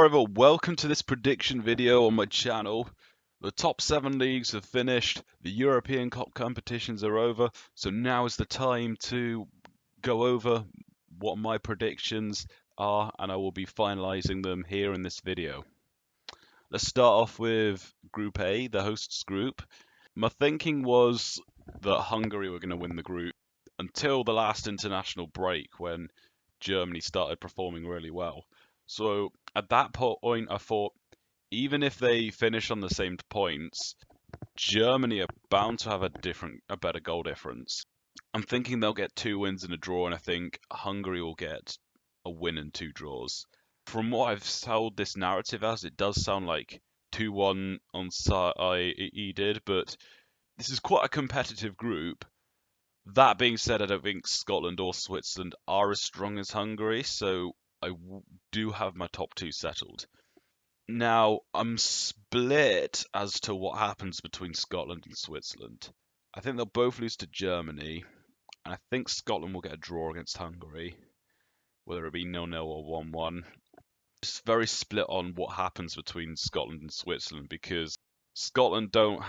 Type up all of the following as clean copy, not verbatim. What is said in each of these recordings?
everyone, welcome to this prediction video on my channel. The top 7 leagues have finished, the European Cup competitions are over, so now is the time to go over what my predictions are, and I will be finalising them here in this video. Let's start off with Group A, the hosts group. My thinking was that Hungary were going to win the group until the last international break when Germany started performing really well. So at that point, I thought even if they finish on the same points, Germany are bound to have a better goal difference. I'm thinking they'll get 2 wins and a draw, and I think Hungary will get a win and 2 draws. From what I've sold this narrative as, it does sound like 2-1 on did, but this is quite a competitive group. That being said, I don't think Scotland or Switzerland are as strong as Hungary, so I do have my top 2 settled. Now, I'm split as to what happens between Scotland and Switzerland. I think they'll both lose to Germany, and I think Scotland will get a draw against Hungary, whether it be 0-0 or 1-1. Just very split on what happens between Scotland and Switzerland, because Scotland don't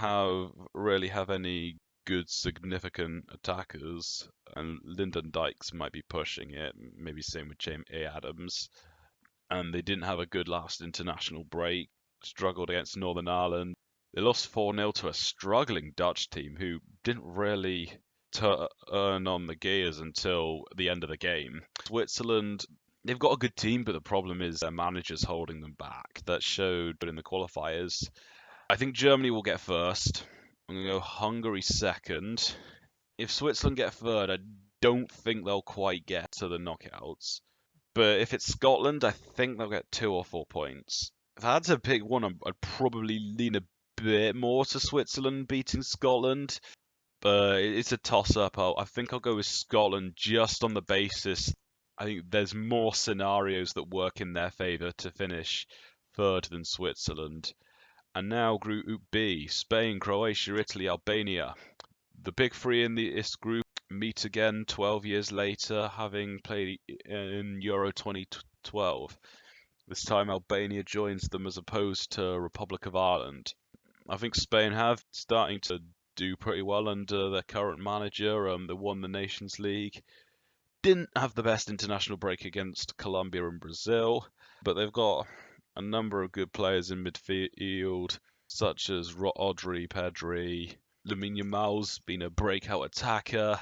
really have any good significant attackers, and Lyndon Dykes might be pushing it, maybe same with James A. Adams. And they didn't have a good last international break, struggled against Northern Ireland. They lost 4-0 to a struggling Dutch team who didn't really turn on the gears until the end of the game. Switzerland, they've got a good team, but the problem is their manager's holding them back. That showed in the qualifiers. I think Germany will get first. I'm going to go Hungary second. If Switzerland get third, I don't think they'll quite get to the knockouts. But if it's Scotland, I think they'll get 2 or 4 points. If I had to pick one, I'd probably lean a bit more to Switzerland beating Scotland. But it's a toss-up. I think I'll go with Scotland just on the basis I think there's more scenarios that work in their favour to finish third than Switzerland. And now Group B, Spain, Croatia, Italy, Albania. The big 3 in this group meet again 12 years later, having played in Euro 2012. This time Albania joins them as opposed to Republic of Ireland. I think Spain have starting to do pretty well under their current manager. They won the Nations League. Didn't have the best international break against Colombia and Brazil, but they've got a number of good players in midfield, such as Rodri, Pedri, Lamine Yamal's been a breakout attacker.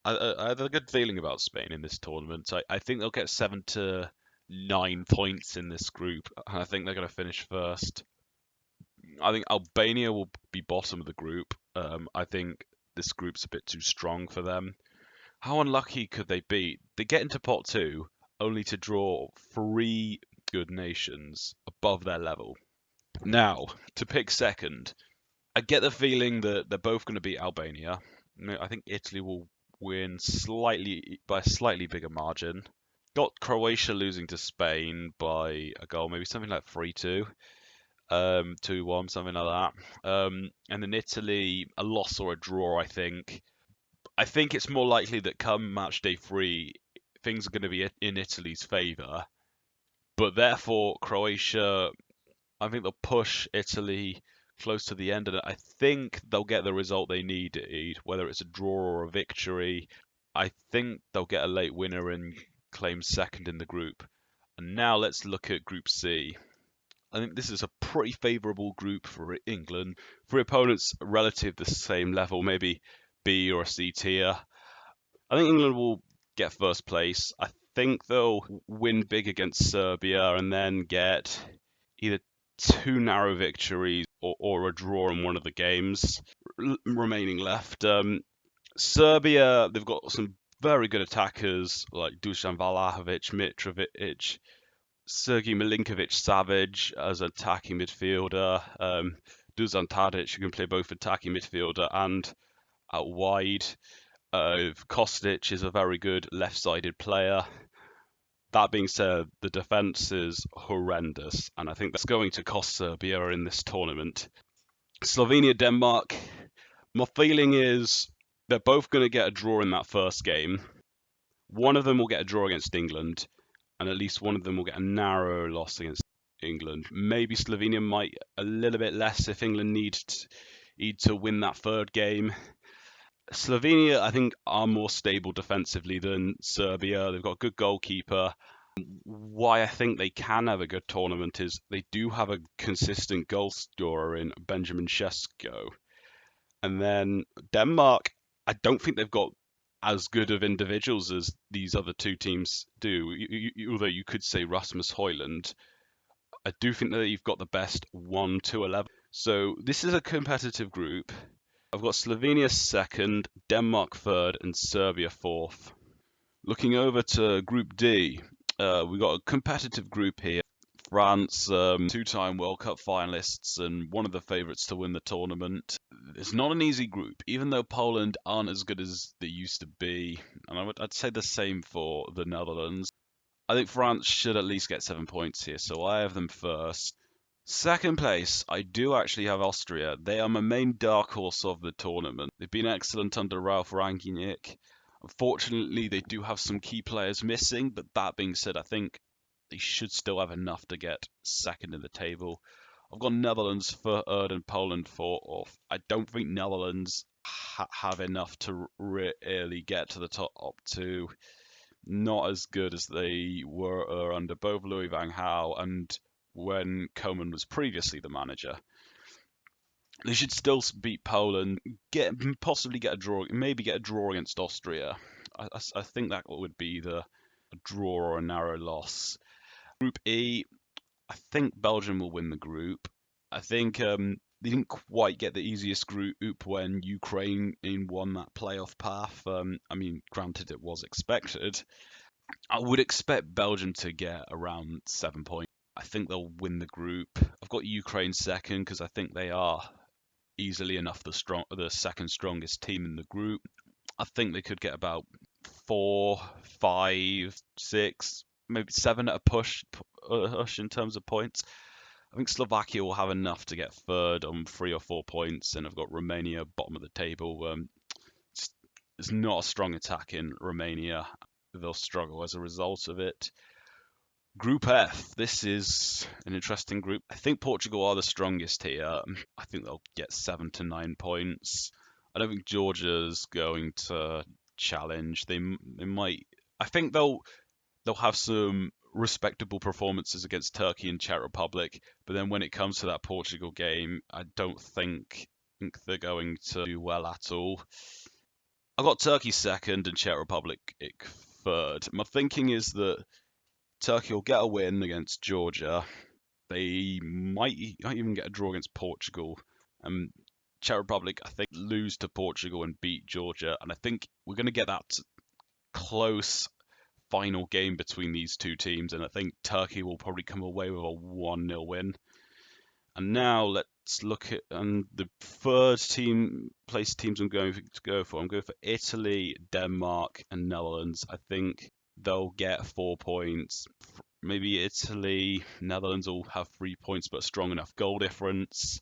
I have a good feeling about Spain in this tournament. I think they'll get 7 to 9 points in this group, and I think they're going to finish first. I think Albania will be bottom of the group. I think this group's a bit too strong for them. How unlucky could they be? They get into pot 2 only to draw 3 good nations above their level. Now, to pick second, I get the feeling that they're both going to beat Albania. I think Italy will win by a slightly bigger margin. Got Croatia losing to Spain by a goal, maybe something like 3-2, 2-1, something like that. And then Italy, a loss or a draw, I think. I think it's more likely that come match day 3, things are going to be in Italy's favour. But therefore, Croatia, I think they'll push Italy close to the end, and I think they'll get the result they need, whether it's a draw or a victory. I think they'll get a late winner and claim second in the group. And now let's look at Group C. I think this is a pretty favourable group for England. 3 opponents relative the same level, maybe B or a C tier. I think England will get first place. I think they'll win big against Serbia and then get either 2 narrow victories or a draw in one of the games remaining left. Serbia, they've got some very good attackers like Dusan Vlahovic, Mitrovic, Sergej Milinkovic-Savic as an attacking midfielder, Dusan Tadic, who can play both attacking midfielder and out wide. Kostic is a very good left-sided player. That being said, the defence is horrendous, and I think that's going to cost Serbia in this tournament. Slovenia, Denmark, my feeling is they're both going to get a draw in that first game. One of them will get a draw against England, and at least one of them will get a narrow loss against England. Maybe Slovenia might a little bit less if England need to win that third game. Slovenia, I think, are more stable defensively than Serbia. They've got a good goalkeeper. Why I think they can have a good tournament is they do have a consistent goal scorer in Benjamin Sesko. And then Denmark, I don't think they've got as good of individuals as these other two teams do. Although you could say Rasmus Højlund, I do think that you've got the best 1 to 11. So this is a competitive group. I've got Slovenia second, Denmark third, and Serbia fourth. Looking over to Group D, we've got a competitive group here. France, two-time World Cup finalists and one of the favourites to win the tournament. It's not an easy group, even though Poland aren't as good as they used to be. And I'd say the same for the Netherlands. I think France should at least get 7 points here, so I have them first. Second place, I do actually have Austria. They are my main dark horse of the tournament. They've been excellent under Ralf Rangnick. Unfortunately, they do have some key players missing, but that being said, I think they should still have enough to get second in the table. I've got Netherlands third and Poland fourth. I don't think Netherlands have enough to really get to the top two. Not as good as they were under both Louis van Gaal and when Koeman was previously the manager. They should still beat Poland, possibly get a draw, maybe get a draw against Austria. I think that would be a draw or a narrow loss. Group E, I think Belgium will win the group. I think they didn't quite get the easiest group when Ukraine won that playoff path. I mean, granted, it was expected. I would expect Belgium to get around 7 points. I think they'll win the group. I've got Ukraine second because I think they are easily enough the second strongest team in the group. I think they could get about 4, 5, 6, maybe 7 at a push in terms of points. I think Slovakia will have enough to get third on 3 or 4 points, and I've got Romania bottom of the table. There's not a strong attack in Romania. They'll struggle as a result of it. Group F, this is an interesting group. I think Portugal are the strongest here. I think they'll get 7 to 9 points. I don't think Georgia's going to challenge. They might. I think they'll have some respectable performances against Turkey and Czech Republic, but then when it comes to that Portugal game, I don't think they're going to do well at all. I've got Turkey second and Czech Republic third. My thinking is that Turkey will get a win against Georgia. They might even get a draw against Portugal. Czech Republic, I think, lose to Portugal and beat Georgia. And I think we're going to get that close final game between these two teams. And I think Turkey will probably come away with a 1-0 win. And now let's look at the third place teams I'm going to go for. I'm going for Italy, Denmark, and Netherlands. I think they'll get 4 points. Maybe Italy, Netherlands will have 3 points, but a strong enough goal difference.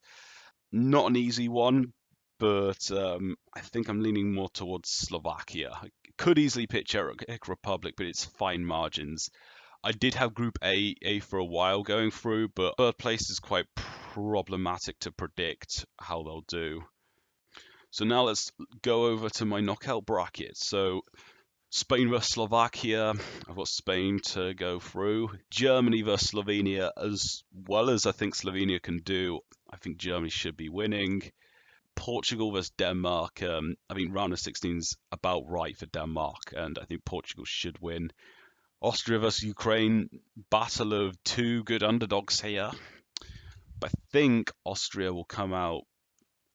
Not an easy one, but I think I'm leaning more towards Slovakia. I could easily pick Czech Republic, but it's fine margins. I did have Group A for a while going through, but third place is quite problematic to predict how they'll do. So now let's go over to my knockout bracket. So Spain versus Slovakia, I've got Spain to go through. Germany versus Slovenia, as well as I think Slovenia can do, I think Germany should be winning. Portugal versus Denmark, I think round of 16 is about right for Denmark, and I think Portugal should win. Austria versus Ukraine, battle of two good underdogs here. But I think Austria will come out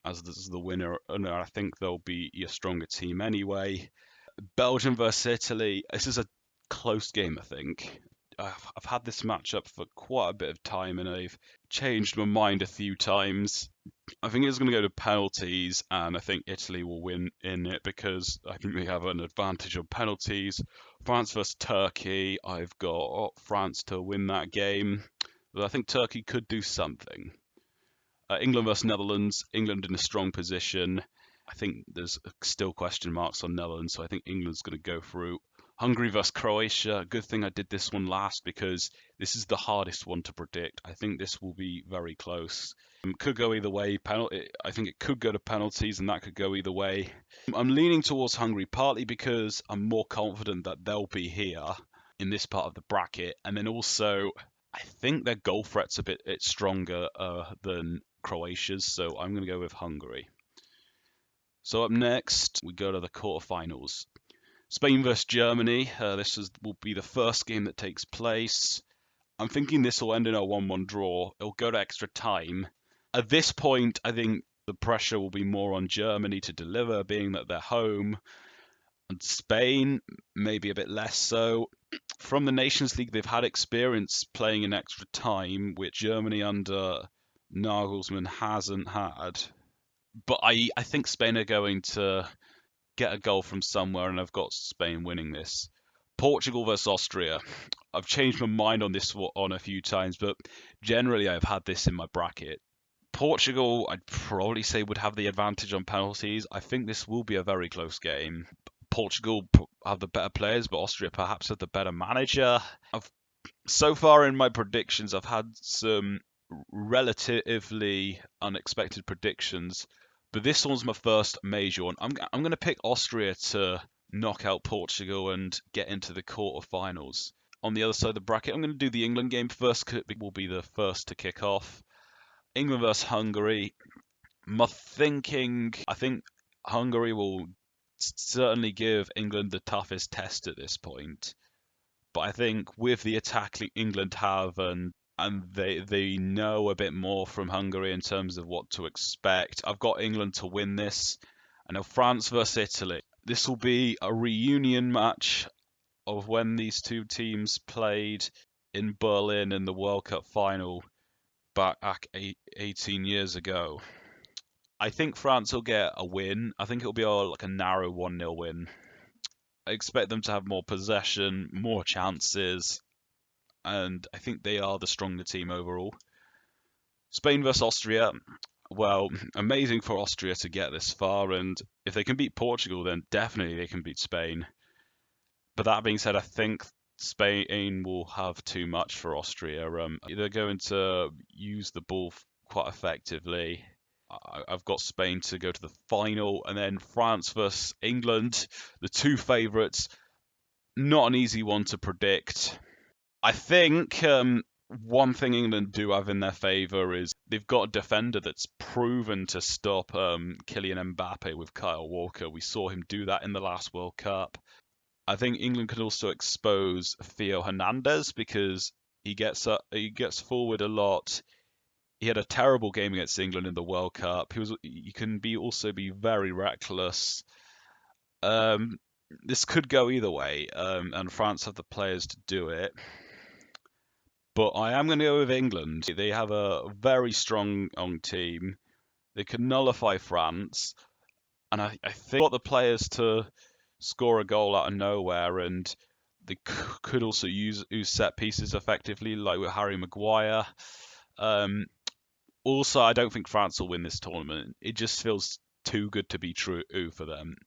as the winner, and I think they'll be a stronger team anyway. Belgium versus Italy, this is a close game, I think. I've had this matchup for quite a bit of time, and I've changed my mind a few times. I think it's going to go to penalties, and I think Italy will win in it because I think they have an advantage on penalties. France versus Turkey, I've got France to win that game, but I think Turkey could do something. England versus Netherlands, England in a strong position. I think there's still question marks on Netherlands, so I think England's going to go through. Hungary versus Croatia. Good thing I did this one last because this is the hardest one to predict. I think this will be very close. Could go either way. I think it could go to penalties, and that could go either way. I'm leaning towards Hungary partly because I'm more confident that they'll be here in this part of the bracket, and then also I think their goal threat's a bit stronger than Croatia's, so I'm going to go with Hungary. So up next, we go to the quarterfinals. Spain versus Germany. Will be the first game that takes place. I'm thinking this will end in a 1-1 draw. It'll go to extra time. At this point, I think the pressure will be more on Germany to deliver, being that they're home. And Spain, maybe a bit less so. From the Nations League, they've had experience playing in extra time, which Germany under Nagelsmann hasn't had. But I think Spain are going to get a goal from somewhere, and I've got Spain winning this. Portugal versus Austria. I've changed my mind on this one a few times, but generally I've had this in my bracket. Portugal, I'd probably say, would have the advantage on penalties. I think this will be a very close game. Portugal have the better players, but Austria perhaps have the better manager. So far in my predictions, I've had some relatively unexpected predictions, but this one's my first major one. I'm going to pick Austria to knock out Portugal and get into the quarterfinals. On the other side of the bracket, I'm going to do the England game first. It will be the first to kick off. England versus Hungary. I think Hungary will certainly give England the toughest test at this point. But I think with the attack England have and they know a bit more from Hungary in terms of what to expect. I've got England to win this. I know France versus Italy. This will be a reunion match of when these two teams played in Berlin in the World Cup final back 18 years ago. I think France will get a win. I think it'll be like a narrow 1-0 win. I expect them to have more possession, more chances, and I think they are the stronger team overall. Spain versus Austria. Well, amazing for Austria to get this far, and if they can beat Portugal, then definitely they can beat Spain. But that being said, I think Spain will have too much for Austria. They're going to use the ball quite effectively. I've got Spain to go to the final, and then France versus England, the two favourites. Not an easy one to predict. I think one thing England do have in their favour is they've got a defender that's proven to stop Kylian Mbappe with Kyle Walker. We saw him do that in the last World Cup. I think England could also expose Theo Hernandez because he gets forward a lot. He had a terrible game against England in the World Cup. He can also be very reckless. This could go either way, and France have the players to do it. But I am going to go with England. They have a very strong team. They can nullify France, and I think got the players to score a goal out of nowhere, and they could also use set pieces effectively, like with Harry Maguire. Also, I don't think France will win this tournament. It just feels too good to be true for them.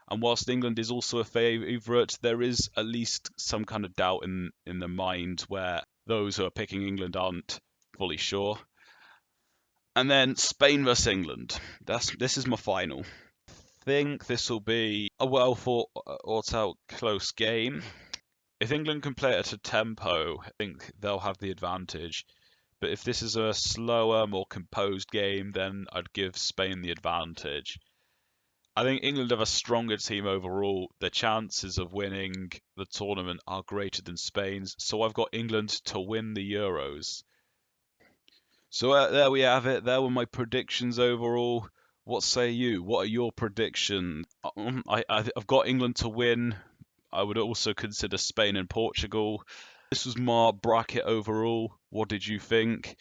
And whilst England is also a favourite, there is at least some kind of doubt in the mind where those who are picking England aren't fully sure. And then Spain versus England. This is my final. I think this will be a well thought out close game. If England can play it at a tempo, I think they'll have the advantage. But if this is a slower, more composed game, then I'd give Spain the advantage. I think England have a stronger team overall. Their chances of winning the tournament are greater than Spain's, so I've got England to win the Euros. So there we have it. There were my predictions overall. What say you? What are your predictions? I've got England to win. I would also consider Spain and Portugal. This was my bracket overall. What did you think?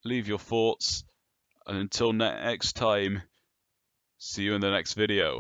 Leave your thoughts. And until next time, see you in the next video.